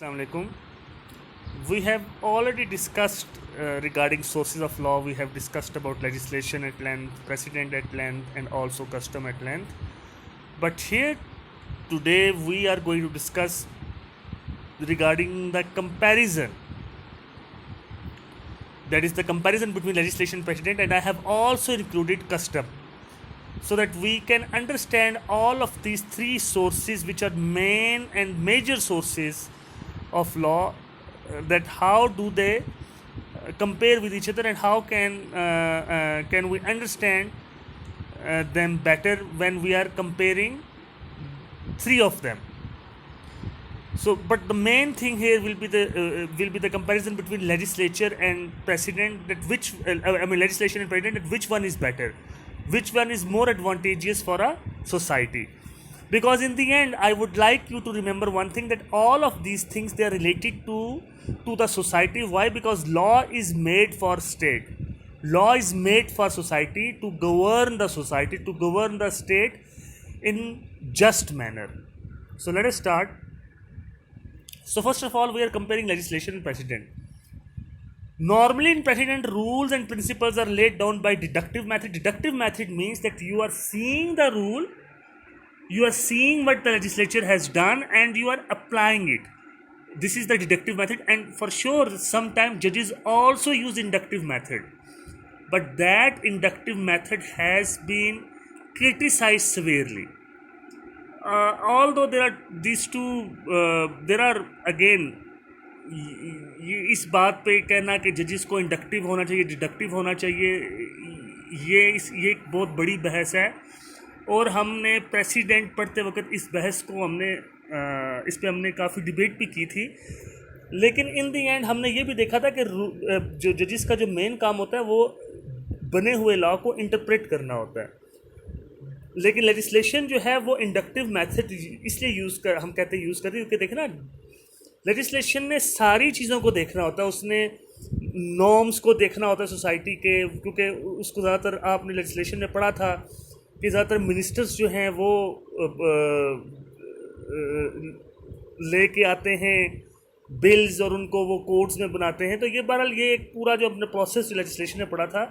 Assalamualaikum. We have already discussed regarding sources of law. We have discussed about legislation at length, precedent at length, and also custom at length. But here today we are going to discuss regarding the comparison. That is the comparison between legislation and precedent, and I have also included custom, so that we can understand all of these three sources, which are main and major sources of law, that how do they compare with each other, and how can we understand them better when we are comparing three of them. So, but the main thing here will be the comparison between legislature and precedent. That which legislation and precedent, that which one is better, which one is more advantageous for a society. Because in the end, I would like you to remember one thing, that all of these things, they are related to the society. Why? Because law is made for state. Law is made for society, to govern the society, to govern the state in just manner. So let us start. So first of all, we are comparing legislation and precedent. Normally in precedent, rules and principles are laid down by deductive method. Deductive method means that you are seeing the rule, you are seeing what the legislature has done, and you are applying it. This is the deductive method. And for sure, sometimes judges also use inductive method, but that inductive method has been criticized severely. Although there are these two, there are again, इस बात पे कहना कि जजेस को inductive होना चाहिए, deductive होना चाहिए, ये एक बहुत बड़ी बहस है. और हमने प्रेसिडेंट पढ़ते वक्त इस बहस को इस पे हमने काफ़ी डिबेट भी की थी. लेकिन इन दी एंड हमने ये भी देखा था कि जो जजेस का जो मेन काम होता है वो बने हुए लॉ को इंटरप्रेट करना होता है. लेकिन लेजिस्लेशन जो है वो इंडक्टिव मेथड इसलिए हम कहते हैं यूज़ करते हैं, क्योंकि देखना, लेजिस्लेशन ने सारी चीज़ों को देखना होता है. उसने नॉर्म्स को देखना होता है सोसाइटी के, क्योंकि उसको ज़्यादातर आपने लेजिस्लेशन में पढ़ा था कि ज़्यादातर मिनिस्टर्स जो हैं वो लेके आते हैं बिल्स और उनको वो कोर्ट्स में बनाते हैं. तो ये बहरहाल ये एक पूरा जो अपने प्रोसेस जो लेजिस्लेशन में पढ़ा था,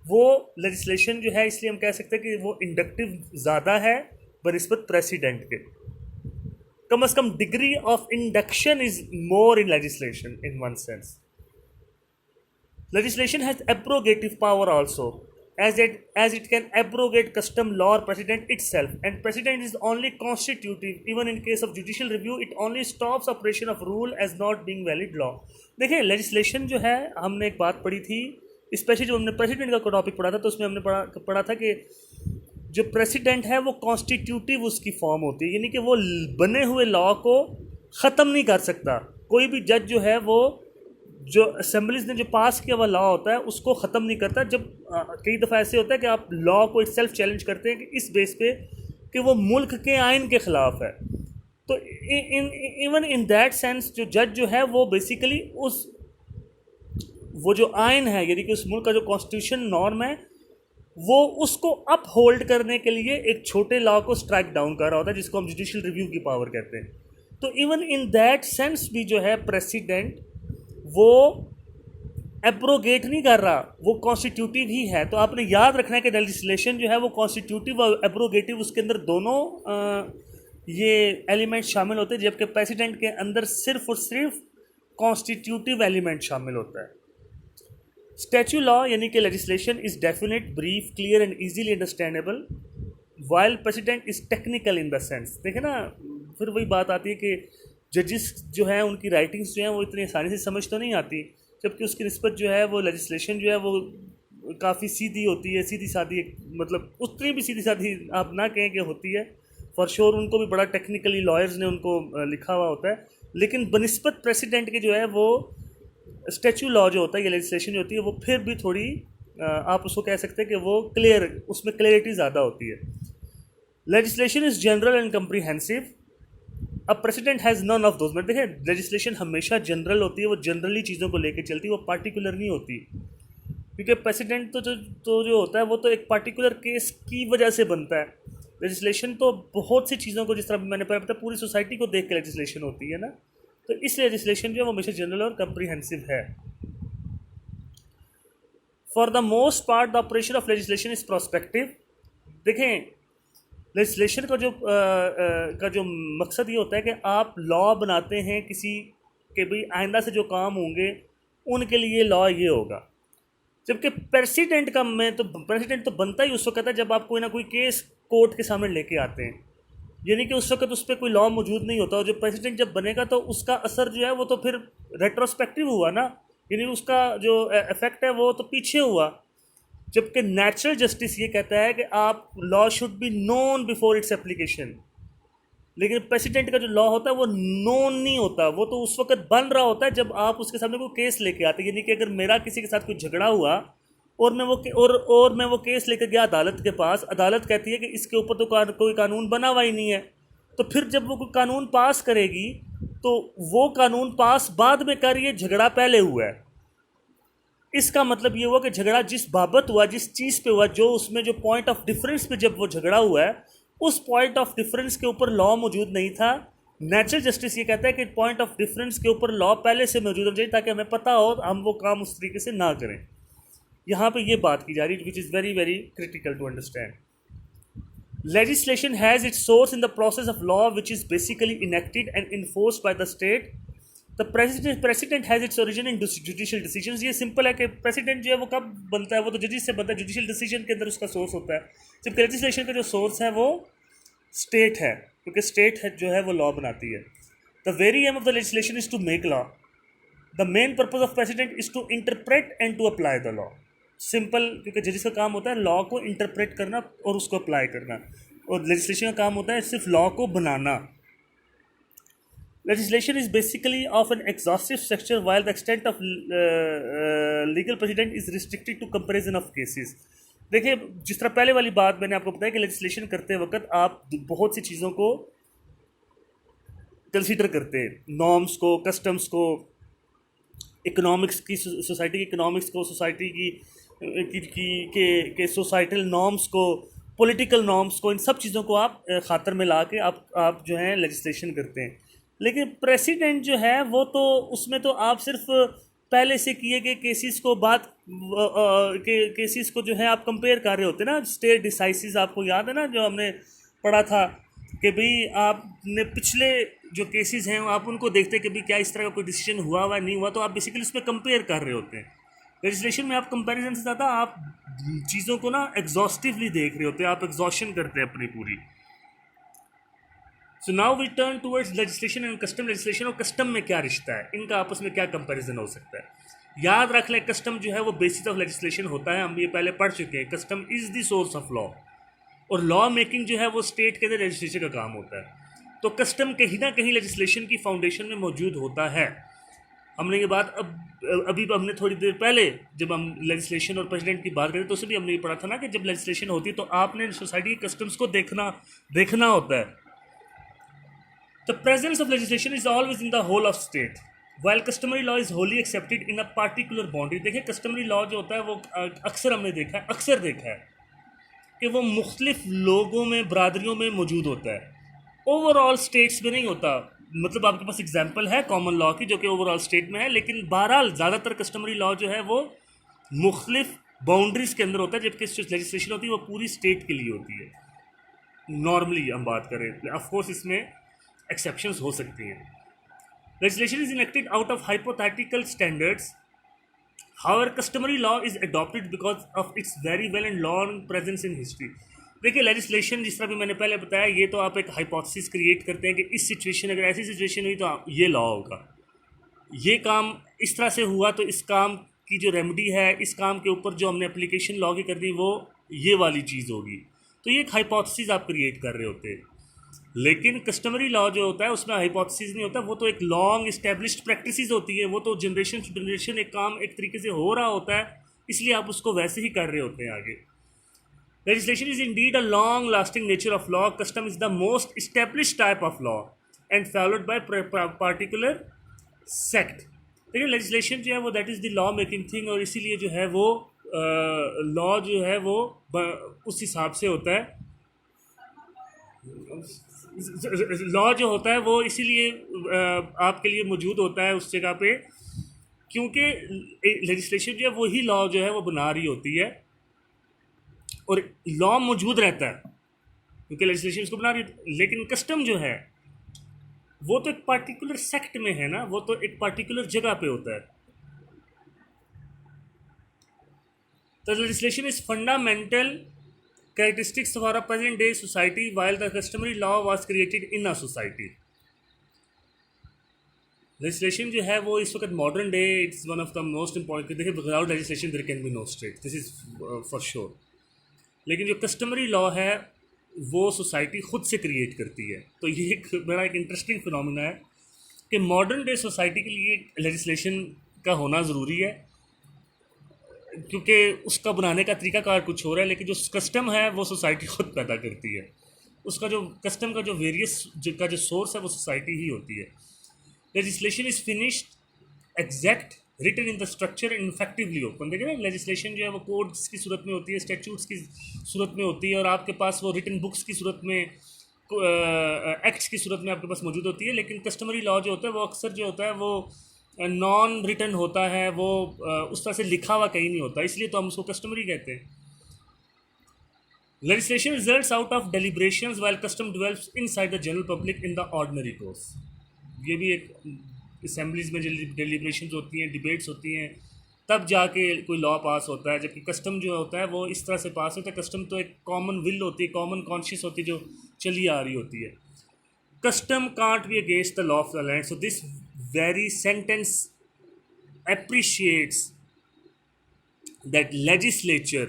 वो लेजिस्लेशन जो है, इसलिए हम कह सकते हैं कि वो इंडक्टिव ज़्यादा है बनिस्बत प्रेसिडेंट के. कम अज़ कम degree of induction is more in legislation in one sense. Legislation has abrogative power also, as it can abrogate custom law or precedent itself, and precedent is only constitutive. Even in case of judicial review, it only stops operation of rule as not being valid law. देखिए, legislation जो है, हमने एक बात पढ़ी थी, specially जो हमने प्रेसिडेंट का टॉपिक पढ़ा था, तो उसमें हमने पढ़ा था कि जो प्रेसिडेंट है वो कॉन्स्टिट्यूटिव उसकी फॉर्म होती है, यानी कि वो बने हुए लॉ को ख़त्म नहीं कर सकता. कोई भी जज जो है वो जो असेंबलीज ने जो पास किया हुआ लॉ होता है उसको ख़त्म नहीं करता. जब कई दफ़ा ऐसे होता है कि आप लॉ को इटसेल्फ चैलेंज करते हैं कि इस बेस पे कि वो मुल्क के आइन के ख़िलाफ़ है, तो इवन इन दैट सेंस जो जज जो है वो बेसिकली वो जो आइन है, यानी कि उस मुल्क का जो कॉन्स्टिट्यूशन नॉर्म है, वो उसको अप होल्ड करने के लिए एक छोटे लॉ को स्ट्राइक डाउन कर रहा होता है, जिसको हम जुडिशियल रिव्यू की पावर कहते हैं. तो इवन इन दैट सेंस भी जो है प्रेसिडेंट वो एब्रोगेट नहीं कर रहा, वो कॉन्स्टिट्यूटिव ही है. तो आपने याद रखना है कि लेजिस्लेशन जो है वो कॉन्स्टिट्यूटिव और एब्रोगेटिव, उसके अंदर दोनों ये एलिमेंट शामिल होते हैं, जबकि प्रेसिडेंट के अंदर सिर्फ और सिर्फ कॉन्स्टिट्यूटिव एलिमेंट शामिल होता है. स्टैच्यू लॉ यानी कि legislation is definite, brief, clear and easily understandable, while president is technical in the sense. देखे ना, फिर वही बात आती है कि जजेस जो है उनकी राइटिंग्स जो हैं वो इतनी आसानी से समझ तो नहीं आती, जबकि उसकी निस्बत जो है वो लेजिस्लेशन जो है वो काफ़ी सीधी होती है, सीधी सादी, मतलब उतनी भी सीधी सादी आप ना कहें कि होती है. फॉर श्योर उनको भी बड़ा टेक्निकली लॉयर्स ने उनको लिखा हुआ होता है, लेकिन बनिस्बत प्रेसिडेंट के जो है वो स्टैच्यू लॉ जो होता है, ये लेजिस्लेशन जो होती है, वो फिर भी थोड़ी आप उसको कह सकते हैं कि वो क्लियर, उसमें क्लियरिटी ज़्यादा होती है. Legislation is general and comprehensive. अब precedent has none of those. देखिए, लेजिस्लेशन हमेशा जनरल होती है, वो जनरली चीज़ों को लेकर चलती है, वो पार्टिकुलर नहीं होती, क्योंकि प्रेसिडेंट तो जो होता है वो तो एक पार्टिकुलर केस की वजह से बनता है. लेजिस्लेशन तो बहुत सी चीज़ों को, जिस तरह मैंने पहले बताया, पूरी सोसाइटी को देख के लेजिस्लेशन होती है ना. तो इस लेजिस्लेशन जो है वो हमेशा जनरल और कंप्रीहेंसिव है. For the most part the operation of legislation is prospective. देखें, लेजिस्लेशन का जो मकसद ये होता है कि आप लॉ बनाते हैं किसी के भाई आइंदा से जो काम होंगे उनके लिए लॉ ये होगा. जबकि प्रेसिडेंट का प्रेसिडेंट तो बनता ही उस वक्त है जब आप कोई ना कोई केस कोर्ट के सामने लेके आते हैं, यानी कि उस वक्त उस पर कोई लॉ मौजूद नहीं होता. और जो प्रेसिडेंट जब बनेगा तो उसका असर जो है वो तो फिर रेट्रोस्पेक्टिव हुआ ना, यानी उसका जो इफेक्ट है वो तो पीछे हुआ. जबकि नेचुरल जस्टिस ये कहता है कि आप law should be known before its application. लेकिन प्रेसिडेंट का जो लॉ होता है वो नोन नहीं होता, वो तो उस वक्त बन रहा होता है जब आप उसके सामने कोई केस लेके आते हैं. यानी कि अगर मेरा किसी के साथ कोई झगड़ा हुआ और मैं वो केस लेकर गया अदालत के पास, अदालत कहती है कि इसके ऊपर तो कोई कानून बना हुआ ही नहीं है, तो फिर जब वो कोई कानून पास करेगी तो वो कानून पास बाद में कर, ये झगड़ा पहले हुआ है. इसका मतलब ये हुआ कि झगड़ा जिस बाबत हुआ, जिस चीज़ पे हुआ, जो उसमें जो पॉइंट ऑफ डिफरेंस पे जब वो झगड़ा हुआ है उस पॉइंट ऑफ डिफरेंस के ऊपर लॉ मौजूद नहीं था. नेचुरल जस्टिस ये कहता है कि पॉइंट ऑफ डिफरेंस के ऊपर लॉ पहले से मौजूद होना चाहिए ताकि हमें पता हो हम वो काम उस तरीके से ना करें. यहाँ पे ये बात की जा रही है which is very very critical to understand. Legislation has its source in the process of law which is basically enacted and enforced by the state. The president has its origin in judicial decisions. ये simple है कि president जो है वो कब बनता है, वो तो जजिस से बनता है, जुडिशियल डिसीजन के अंदर उसका सोर्स होता है. जबकि लेजिस्लेशन का जो सोर्स है वो स्टेट है, क्योंकि स्टेट है जो है वो लॉ बनाती है. The very aim of the legislation is to make law. The main purpose of president is to interpret and to apply the law. Simple, क्योंकि जजिस का काम होता है लॉ को इंटरप्रेट करना और उसको अप्लाई करना, और लेजिस्लेशन का काम होता है सिर्फ लॉ को बनाना. Legislation is basically of an exhaustive structure while the extent of legal precedent is restricted to comparison of cases. देखिए, जिस तरह पहले वाली बात मैंने आपको बताया कि लेजिस्लेशन करते वक्त आप बहुत सी चीज़ों को कंसीडर करते हैं, नॉर्म्स को, कस्टम्स को, इकोनॉमिक्स की, सोसाइटी की इकोनॉमिक्स को, सोसाइटी के सोसाइटल नॉर्म्स को, पॉलिटिकल नॉर्म्स को, इन सब चीज़ों को आप खातर में ला के आप जो है लेजिस्लेशन करते हैं. लेकिन प्रेसिडेंट जो है वो तो उसमें तो आप सिर्फ पहले से किए गए केसेस को केसेस को जो है आप कंपेयर कर रहे होते हैं ना. स्टेट डिसाइसिस आपको याद है ना, जो हमने पढ़ा था कि भाई आपने पिछले जो केसेस हैं आप उनको देखते हैं कि भाई क्या इस तरह का कोई डिसीजन हुआ नहीं हुआ, तो आप बेसिकली उस पर कंपेयर कर रहे होते हैं. लेजिस्लेशन में आप कंपैरिजन से ज़्यादा आप चीज़ों को ना एग्जॉस्टिवली देख रहे होते हैं, आप एग्जॉशन करते हैं अपनी पूरी. So now we turn towards legislation and custom. Legislation और कस्टम में क्या रिश्ता है, इनका आपस में क्या कंपैरिजन हो सकता है. याद रख लें, कस्टम जो है वो बेसिस ऑफ लेजिस्लेशन होता है, हम ये पहले पढ़ चुके हैं. Custom is the source of law, और लॉ मेकिंग जो है वो स्टेट के अंदर लेजिस्लेशन का काम होता है. तो कस्टम कहीं ना कहीं लेजिस्लेशन की फाउंडेशन में मौजूद होता है. हमने ये बात अभी हमने थोड़ी देर पहले जब हम लेजिस्लेशन और प्रेसिडेंट की बात करें तो उसमें भी हमने ये पढ़ा था ना कि जब लेजिस्लेशन होती है तो आपने सोसाइटी के कस्टम्स को देखना होता है. The presence of legislation is always in the whole of state while customary law is wholly accepted in a particular boundary. देखिए, कस्टमरी लॉ जो होता है वो अक्सर हमने देखा है कि वो मुख्तलिफ लोगों में, बरादरियों में मौजूद होता है, ओवरऑल स्टेट्स में नहीं होता. मतलब आपके पास एग्जांपल है कॉमन लॉ की जो कि ओवरऑल स्टेट में है, लेकिन बहरहाल ज़्यादातर कस्टमरी लॉ जो है वो मुख्तलिफ बाउंड्रीज़ के अंदर होता है, जबकि जो लेजिस्लेशन होती है वो पूरी स्टेट के लिए होती है. नॉर्मली हम बात करें, ऑफकोर्स इसमें एक्सेप्शंस हो सकती हैं. Legislation is enacted out of hypothetical standards. However customary law is adopted because of its very well and long presence in history. देखिए, लेजिस्लेशन जिस तरह भी मैंने पहले बताया, ये तो आप एक हाइपोथेसिस क्रिएट करते हैं कि इस सिचुएशन, अगर ऐसी सिचुएशन हुई तो ये लॉ होगा, ये काम इस तरह से हुआ तो इस काम की जो रेमेडी है, इस काम के ऊपर जो हमने एप्लीकेशन लॉ की कर दी वो ये वाली चीज़ होगी. तो ये एक हाइपोथेसिस आप क्रिएट कर रहे होते हैं. लेकिन कस्टमरी लॉ जो होता है उसमें हाइपोथेसिस नहीं होता, वो तो एक लॉन्ग इस्टेब्लिश्ड प्रैक्टिसेस होती है, वो तो जनरेशन टू जनरेशन एक काम एक तरीके से हो रहा होता है, इसलिए आप उसको वैसे ही कर रहे होते हैं आगे. Legislation is indeed a long-lasting nature of law. Custom is the most established type of law and followed by particular sect. देखिए, legislation जो है वो that is the law making thing, और इसीलिए जो है वो law जो है वो उस हिसाब से होता है. लॉ जो होता है वो इसीलिए आपके लिए मौजूद होता है उस जगह पे, क्योंकि लेजिस्लेशन जो है वही लॉ जो है वो बना रही होती है, और लॉ मौजूद रहता है क्योंकि लेजिस्लेशन उसको बना रही है। लेकिन कस्टम जो है वो तो एक पार्टिकुलर सेक्ट में है ना, वो तो एक पार्टिकुलर जगह पे होता है। The legislation is fundamental characteristics of our present day society, while the customary law was created in a society. Legislation जो है वो इस वक्त modern day it's one of the most important. देखिए, without legislation there can be no state, this is for sure. लेकिन जो customary law है वो सोसाइटी खुद से क्रिएट करती है। तो ये एक बड़ा एक इंटरेस्टिंग फिनोमिना है कि मॉडर्न डे सोसाइटी के लिए लेजिस्लेशन का होना ज़रूरी है, क्योंकि उसका बनाने का तरीकाकार कुछ हो रहा है, लेकिन जो कस्टम है वो सोसाइटी खुद पैदा करती है। उसका जो कस्टम का जो वेरियस का जो सोर्स है वो सोसाइटी ही होती है। Legislation is finished exact written in the structure and effectively open. देखिए ना, लेजिस्लेशन जो है वो कोड्स की सूरत में होती है, स्टैट्यूट्स की सूरत में होती है, और आपके पास वो रिटन बुक्स की सूरत में, एक्ट्स की सूरत में आपके पास मौजूद होती है। लेकिन कस्टमरी लॉ जो होता है वो अक्सर जो होता है वो नॉन रिटन होता है, वो उस तरह से लिखा हुआ कहीं नहीं होता, इसलिए तो हम उसको कस्टमरी कहते हैं। Legislation results out of deliberations while custom develops inside the general public in the ordinary course. ये भी एक असेंबलीज में जो डेलिब्रेशंस होती हैं, डिबेट्स होती हैं, तब जाके कोई लॉ पास होता है। जबकि कस्टम जो होता है वो इस तरह से पास होता है, कस्टम तो एक कॉमन विल होती है, कॉमन कॉन्शियस होती है जो चली आ रही होती है। Custom can't be against the law of the land. So this very sentence appreciates that legislature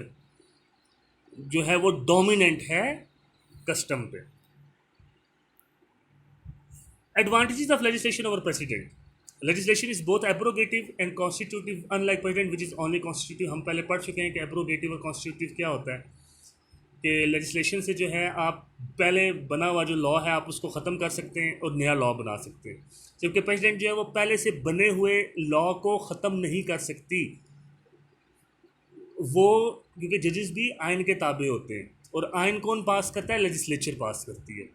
जो है वो डोमिनेंट है कस्टम पे। Advantages of legislation over precedent. Legislation is both abrogative and constitutive, unlike precedent which is only constitutive. हम पहले पढ़ चुके हैं कि एब्रोगेटिव और कॉन्स्टिट्यूटिव क्या होता है, कि लेजिस्लेशन से जो है आप पहले बना हुआ जो लॉ है आप उसको ख़त्म कर सकते हैं और नया लॉ बना सकते हैं, जबकि प्रेसिडेंट जो है वो पहले से बने हुए लॉ को ख़त्म नहीं कर सकती, वो क्योंकि जजेस भी आइन के ताबे होते हैं, और आइन कौन पास करता है? लेजिस्लेचर पास करती है,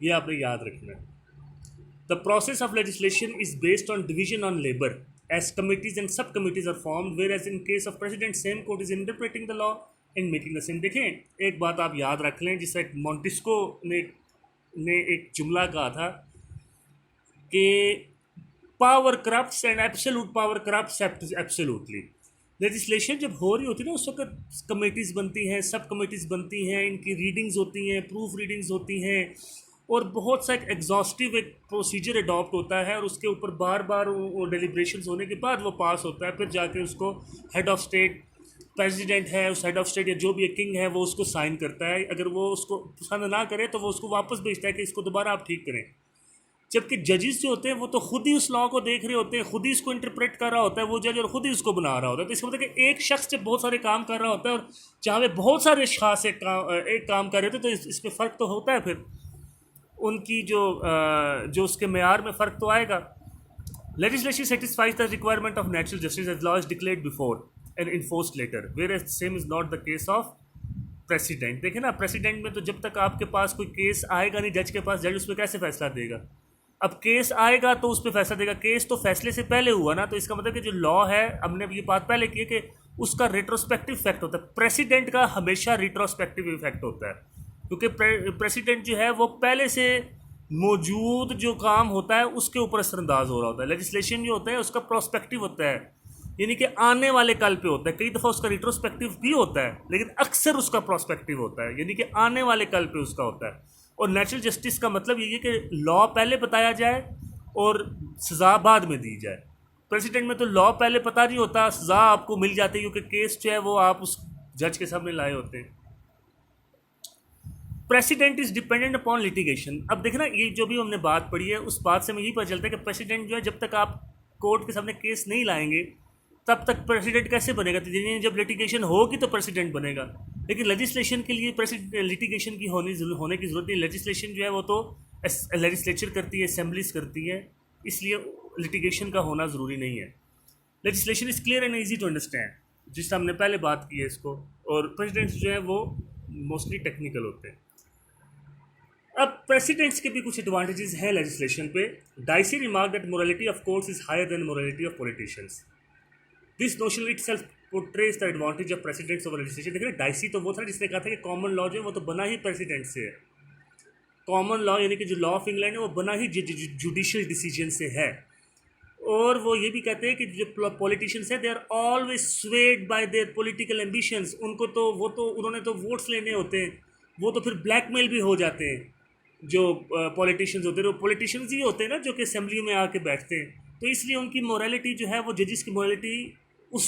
ये आपने याद रखना है। The process of legislation is based on division on labour as committees and sub committees are formed, whereas in case of precedent same court is interpreting the law and making the same. देखें, एक बात आप याद रख लें, जिससे Montesquieu ने एक जुमला कहा था कि power corrupts and absolute power corrupts absolutely. Legislation जब हो रही होती है ना, उस वक्त कमेटीज़ बनती हैं, सब कमेटीज़ बनती हैं, इनकी रीडिंग्स होती हैं, प्रूफ रीडिंग्स होती हैं, और बहुत सा एक एग्जॉस्टिव एक प्रोसीजर अडॉप्ट होता है, और उसके ऊपर बार बार वो डेलिब्रेशंस होने के बाद वो पास होता है। फिर जाके उसको हेड ऑफ स्टेट, प्रेसिडेंट है, उस हेड ऑफ स्टेट या जो भी किंग है वो उसको साइन करता है। अगर वो उसको पसंद ना करे तो वो उसको वापस भेजता है कि इसको दोबारा आप ठीक करें। जबकि जजेस जो होते हैं वो तो खुद ही उस लॉ को देख रहे होते हैं, खुद ही इसको इंटरप्रेट कर रहा होता है वो जज, और खुद ही उसको बना रहा होता है। तो इसका मतलब कि एक शख्स जब बहुत सारे काम कर रहा होता है और जहाँ पे बहुत सारे खास एक काम कर रहे होते हैं, तो इसमें फ़र्क तो होता है, फिर उनकी जो उसके मेयार में फ़र्क तो आएगा। Legislation satisfies the requirement of natural justice as law is declared before and enforced later, where same is not the case of president. देखें ना, प्रेसिडेंट में तो जब तक आपके पास कोई केस आएगा नहीं जज के पास, जज उस पर कैसे फैसला देगा? अब केस आएगा तो उस पर फैसला देगा, केस तो फैसले से पहले हुआ ना, तो इसका मतलब कि जो लॉ है, हमने ये बात पहले की है कि उसका रिट्रोस्पेक्टिव इफेक्ट होता है। प्रेसिडेंट का हमेशा रिट्रोस्पेक्टिव इफेक्ट होता है, क्योंकि प्रेसिडेंट जो है वो पहले से मौजूद जो काम होता है उसके ऊपर असरअंदाज हो रहा होता है। लेजिस्लेशन जो होता है उसका प्रोस्पेक्टिव होता है, यानी कि आने वाले कल पे होता है। कई दफ़ा उसका रिट्रोस्पेक्टिव भी होता है, लेकिन अक्सर उसका प्रोस्पेक्टिव होता है, यानी कि आने वाले कल पे उसका होता है। और नेचुरल जस्टिस का मतलब ये है कि लॉ पहले बताया जाए और सज़ा बाद में दी जाए। प्रेसिडेंट में तो लॉ पहले पता नहीं होता, सज़ा आपको मिल जाती है, क्योंकि केस जो है वो आप उस जज के सामने लाए होते हैं। President is dependent upon litigation. अब देखना, ये जो भी हमने बात पढ़ी है उस बात से हमें यही पता चलता है कि प्रेसिडेंट जो है, जब तक आप कोर्ट के सामने केस नहीं लाएंगे तब तक प्रेसिडेंट कैसे बनेगा? तो जब लिटिगेशन होगी तो प्रेसिडेंट बनेगा। लेकिन लेजिस्लेशन के लिए लिटिगेशन की होने की ज़रूरत नहीं। लेजिस्लेशन जो है वो तो लेजिस्लेचर करती है, असेंबलीज करती है, इसलिए लिटिगेशन का होना ज़रूरी नहीं है। Legislation is clear and easy to understand, जिससे हमने पहले बात की है इसको, और प्रेसिडेंट्स जो है वो मोस्टली टेक्निकल होते हैं। अब प्रेसिडेंट्स के भी कुछ एडवांटेजेस हैं लेजिस्लेशन पे. Dicey remark that morality of courts is higher than morality of politicians. This notion itself portrays the advantage of presidents over legislation. देखिए डाइसी तो वो था जिसने कहा था कि कॉमन लॉ जो है वो तो बना ही प्रेसिडेंट से है. कॉमन लॉ यानी कि जो लॉ ऑफ इंग्लैंड है वो बना ही जुडिशियल डिसीजन से है. और वो ये भी कहते हैं कि जो पॉलिटिशियंस हैं they are always swayed by their political ambitions. उनको तो उन्होंने तो वोट्स लेने होते हैं, वो तो फिर ब्लैकमेल भी हो जाते हैं. जो पॉलिटिशियंस होते हैं वो पॉलिटिशियंस ही होते हैं ना जो कि असेंबली में आके बैठते हैं. तो इसलिए उनकी मोरालिटी जो है वो जजेस की मोरालिटी उस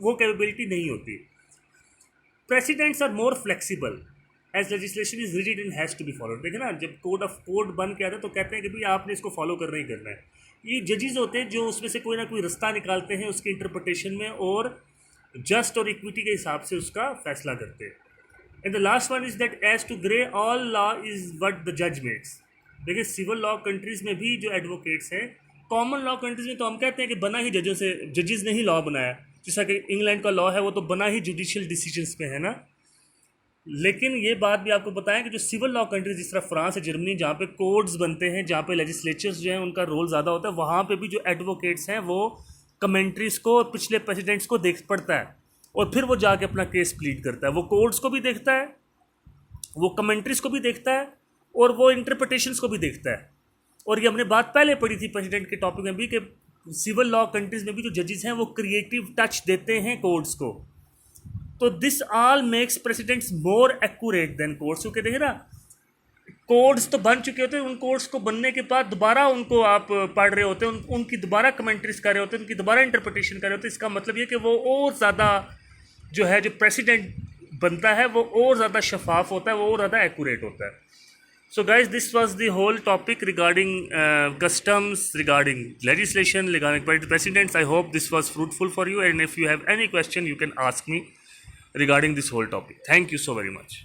वो कैपेबिलिटी नहीं होती. Presidents are more flexible as legislation is rigid and has to be followed. देखे ना जब कोड बन के आता है तो कहते हैं कि भाई आपने इसको फॉलो करना ही करना है. ये जजेस होते हैं जो उसमें से कोई ना कोई रास्ता निकालते हैं उसके इंटरप्रिटेशन में और जस्ट और इक्विटी के हिसाब से उसका फैसला करते हैं. And the last one is that as to Gray all law is what the जज मेक्स. देखिए सिविल लॉ कंट्रीज में भी जो एडवोकेट्स हैं, कॉमन लॉ कंट्रीज में तो हम कहते हैं कि बना ही जजेस ने ही लॉ बनाया. जैसा कि इंग्लैंड का लॉ है वो तो बना ही जुडिशियल डिसीजंस पे है ना. लेकिन ये बात भी आपको बताएं कि जो सिविल लॉ कंट्रीज जिस तरह फ्रांस है, जर्मनी, जहाँ पे कोड्स बनते हैं, जहाँ पे लेजिस्लेचर्स जो हैं उनका रोल ज़्यादा होता है, वहाँ पे भी जो एडवोकेट्स हैं वो कमेंट्रीज को और पिछले प्रेसिडेंट्स को देख पड़ता है और फिर वो जाके अपना केस प्लीड करता है. वो कोड्स को भी देखता है, वो कमेंट्रीज को भी देखता है और वो इंटरप्रिटेशंस को भी देखता है. और ये हमने बात पहले पढ़ी थी प्रेसिडेंट के टॉपिक में भी कि सिविल लॉ कंट्रीज में भी जो जजेस हैं वो क्रिएटिव टच देते हैं कोड्स को. तो this all makes presidents more accurate than codes. क्योंकि देखिए ना कोड्स तो बन चुके होते हैं, उन कोड्स को बनने के बाद दोबारा उनको आप पढ़ रहे होते हैं, उनकी दोबारा कमेंट्रीज कर रहे होते हैं, उनकी दोबारा इंटरप्रिटेशन कर रहे होते हैं. इसका मतलब ये कि वो और ज़्यादा जो है जो प्रेसिडेंट बनता है वो और ज़्यादा शफाफ होता है, वो और ज़्यादा एक्यूरेट होता है. So guys, this was the whole topic regarding customs, regarding legislation, regarding presidents. I hope this was fruitful for you, and if you have any question, you can ask me regarding this whole topic. Thank you so very much.